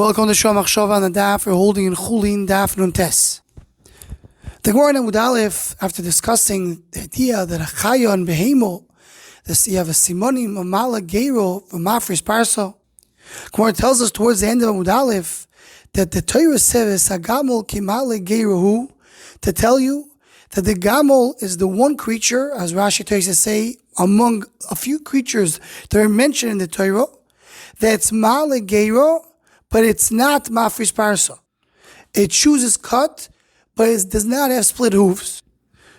Welcome to Shom Achshava on the Daf. We're holding in Chulin Daf Nun Tes. The Gemara in Amud Aleph, after discussing the idea that a chaya and behemo, you have a simonim, a mala geiro, a mafris parso. Gemara tells us towards the end of Amud Aleph that the Torah says hagamol kimale geirohu, to tell you that the gamol is the one creature, as Rashi tries to say, among a few creatures that are mentioned in the Torah, that's male geiro, but it's not mafris parso. Its shoes is cut, but it does not have split hooves.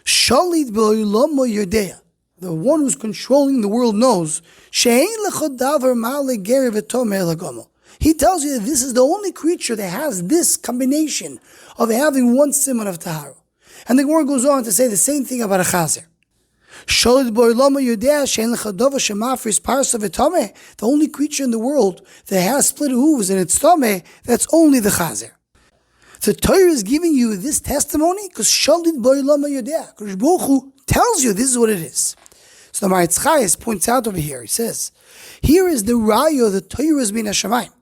Shalit b'oilamo yodea, the one who's controlling the world knows. She'ein lecho davar male geiro v'tomeh lagamo. He tells you that this is the only creature that has this combination of having one simon of tahara. And the Gemara goes on to say the same thing about a chazer. The only creature in the world that has split hooves and its tomeh, that's only the chazer. The Torah is giving you this testimony because Shalit Boilama Yodea. Baruch Hu tells you this is what it is. So the Maritz Chayes points out over here, he says, here is the raya the Torah has been Hashamayim.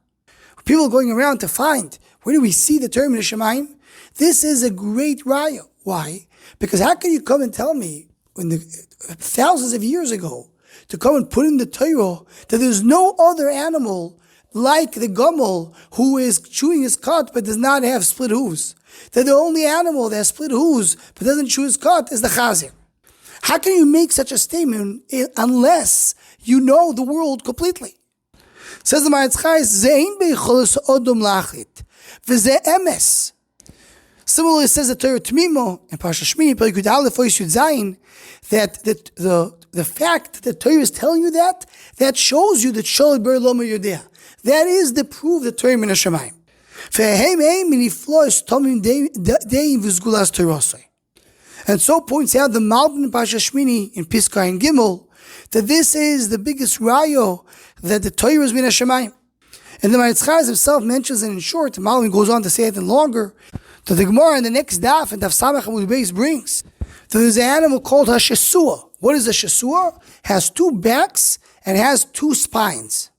People are going around to find, where do we see the Torah in Hashamayim? This is a great raya. Why? Because how can you come and tell me, when thousands of years ago, to come and put in the Torah that there's no other animal like the gomel who is chewing his cud but does not have split hooves? That the only animal that has split hooves but doesn't chew his cud is the chazer. How can you make such a statement unless you know the world completely? Says the Maritz Chayes, Zein beicholos odom lachit, v'ze emes. Similarly, it says the Torah Tmimo and Parsha Shmini, Perek Yud Aleph Ois Yud Zayin, that the fact that the Torah is telling you that shows you that Shalit Boilama Yodea. That is the proof that Torah min Hashamayim. And so points out the Malbim in Parsha Shmini in Piska and Gimel that this is the biggest rayo that the Torah is min Hashamayim. And the Maritz Chayes himself mentions it in short. The Malbim goes on to say it in longer. So the Gemara in the next daf and Daf Samach Amud Beis brings that there's an animal called Hashesua. What is a Shesua? Has two backs and has two spines.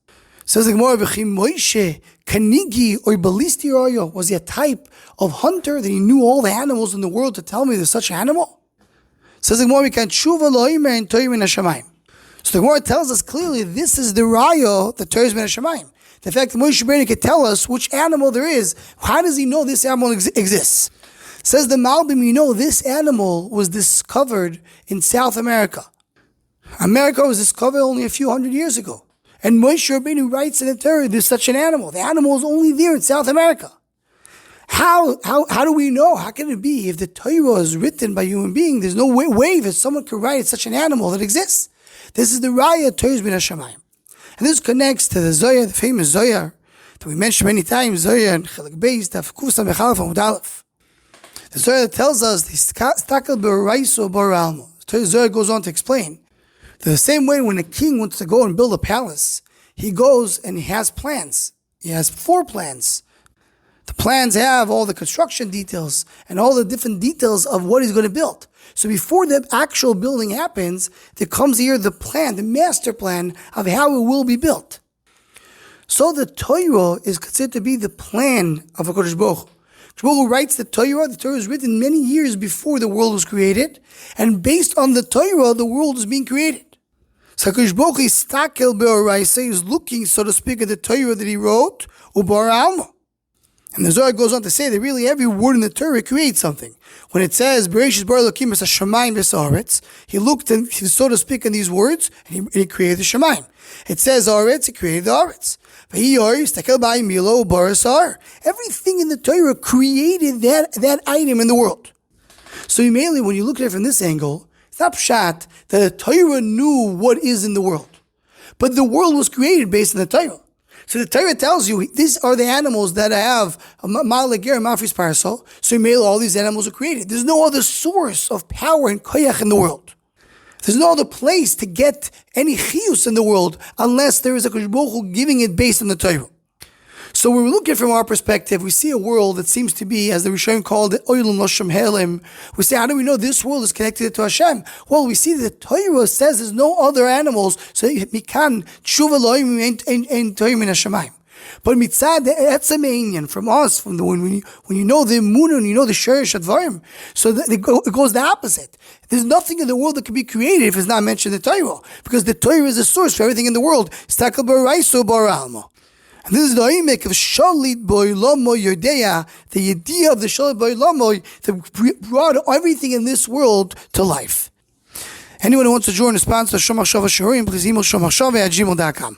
Says the Gemara, V'chim Moshe Kanigi or Balisti Royo, was he a type of hunter that he knew all the animals in the world to tell me there's such an animal? Says the Gemara, we can tshuva lo'imer and Torah min Hashamayim. So the Gemara tells us clearly this is the rayo that Torah is min Hashamayim. The fact that Moshe Rabbeinu can tell us which animal there is, how does he know this animal exists? Says the Malbim, you know, this animal was discovered in South America. America was discovered only a few hundred years ago. And Moshe Rabbeinu writes in the Torah, there's such an animal. The animal is only there in South America. How do we know? How can it be? If the Torah is written by human beings, there's no way that someone could write such an animal that exists. This is the raya Torah bin Hashamayim. And this connects to the Zohar, the famous Zohar, that we mentioned many times, Zohar and Chelek Beis, Daf Kusa Mechalef Amud Aleph. The Zohar takes us, the Stakel B'Raiso B'Ralmo. The Zohar goes on to explain that the same way when a king wants to go and build a palace, he goes and he has plans. He has 4 plans. The plans have all the construction details and all the different details of what he's going to build. So before the actual building happens, there comes here the plan, the master plan of how it will be built. So the Torah is considered to be the plan of HaKadosh Baruch Hu. HaKadosh Baruch Hu writes the Torah is written many years before the world was created, and based on the Torah, the world is being created. So HaKadosh Baruch Hu is stakel be'oraisa, is looking, so to speak, at the Torah that he wrote, u'bar alma. And the Zohar goes on to say that really every word in the Torah creates something. When it says, Bereshis bara Elokim es Hashamayim v'sa'aretz, he looked, and, so to speak, in these words, and he created the Shamayim. It says Aretz, he created the Aretz. Everything in the Torah created that item in the world. So immediately, when you look at it from this angle, it's not pshat that the Torah knew what is in the world. But the world was created based on the Torah. So the Torah tells you, these are the animals that have ma'aleger and mafris parasol. So all these animals are created. There's no other source of power and koyach in the world. There's no other place to get any chiyus in the world unless there is a Kadosh Baruch Hu giving it based on the Torah. So when we look at it from our perspective, we see a world that seems to be, as the Rishonim called it, Oilum Loshem Helim. We say, how do we know this world is connected to Hashem? Well, we see that the Torah says there's no other animals, so Mikan Tshuva Loim and Torah min Hashamayim. But mitzad the etzamanian from us, when you know the emunah and you know the sherish advarim, so it goes the opposite. There's nothing in the world that can be created if it's not mentioned in the Torah, because the Torah is the source for everything in the world. Stakal baraiso baralmo. And this is the imek of shalit boilamo yodeya, the idea of the shalit boilamo that brought everything in this world to life. Anyone who wants to join the sponsor of Shomachshava Shiurim, please email shomachshava@gmail.com.